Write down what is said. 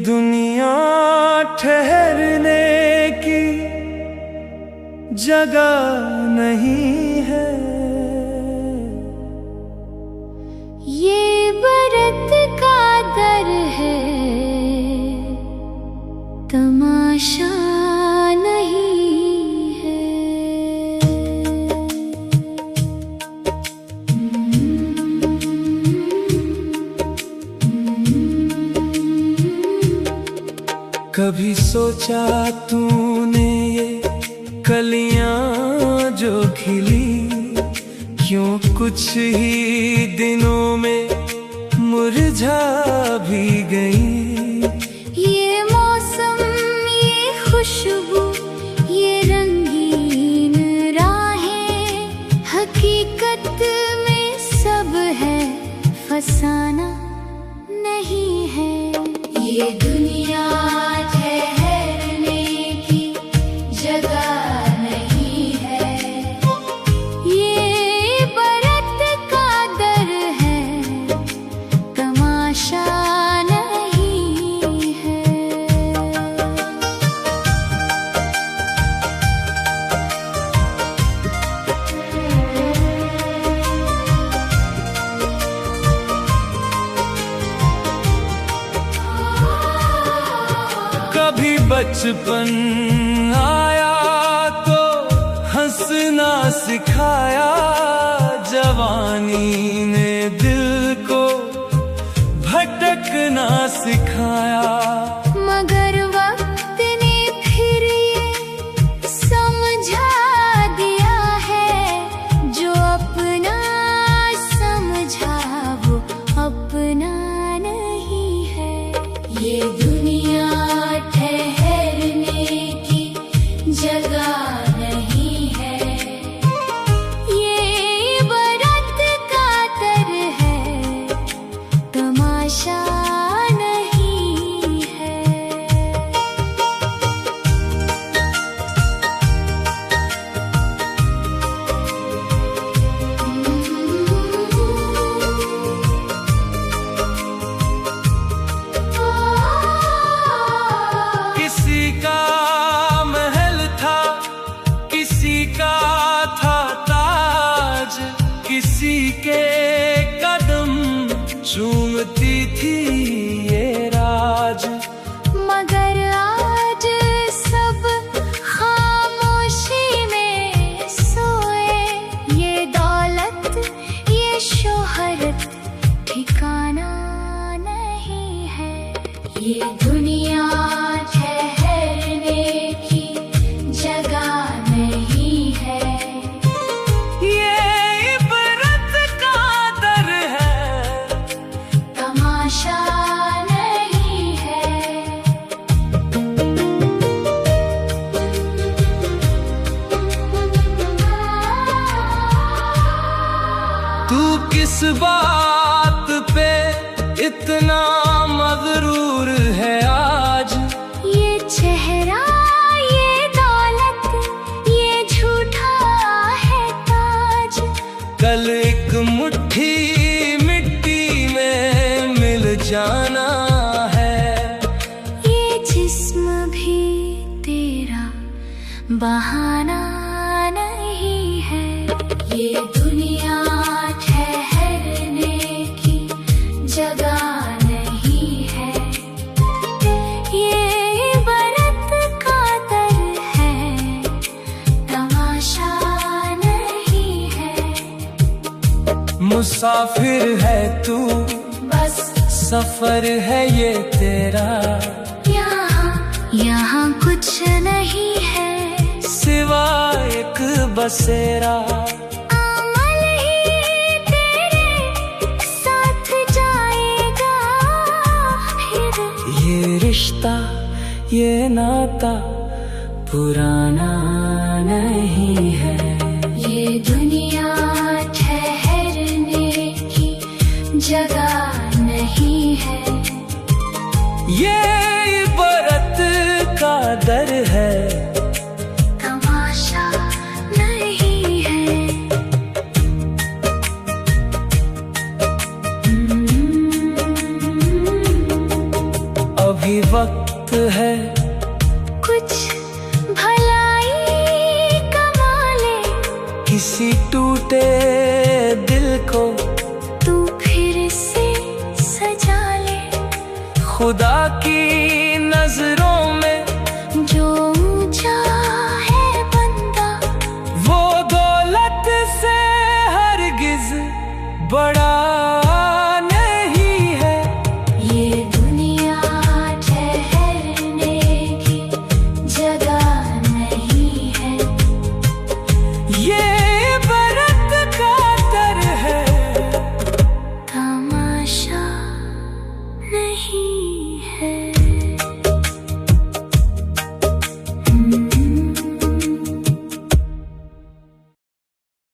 दुनिया ठहरने की जगह नहीं है। ये बरत का दर है, तमाशा नहीं है। कभी सोचा तूने ये कलियां जो खिली क्यों कुछ ही दिनों में मुरझा भी गई। ये मौसम, ये खुशबू, ये रंगीन राहें, हकीकत में सब है, फसाना नहीं है। ये दुनिया ठहरने की जगह नहीं है। ये बरत का दर है, तमाशा नहीं है। कभी बचपन आया तो हंसना सिखाया, जवानी ने दिल को भटकना सिखाया। मगर वक्त ने फिर ये समझा दिया है, जो अपना समझा वो अपना नहीं है। ये दुनिया ठहरने की जगह नहीं है। ये बरत का दर है, तमाशा नहीं है। किसी का महल था, किसी का था ताज, किसी के कदम चूमती थी ये राज। मगर आज सब खामोशी में सोए, ये दौलत, ये शोहरत ठिकाना नहीं है। ये दुनिया ठहरने की जगह नहीं है। ये इबरत का दर है, तमाशा नहीं है। तू किस बात पे इतना मगरूर है आज। ये चेहरा, ये दौलत, ये झूठा है ताज। कल एक मुट्ठी मिट्टी में मिल जाना है। ये जिस्म भी तेरा बहाना नहीं है। ये दुनिया ठहरने की जगह नहीं है। ये बरत का दर है, तमाशा नहीं है। मुसाफिर है तू, बस सफर है ये तेरा। यहाँ कुछ नहीं है, सिवा एक बसेरा। अमल ही तेरे साथ जाएगा फिर। ये रिश्ता, ये नाता पुराना नहीं है। ये दुनिया ठहरने की जगह नहीं है। ये इबरत का दर है, तमाशा नहीं है। अभी किसी टूटे दिल को तू फिर से सजा ले। खुदा की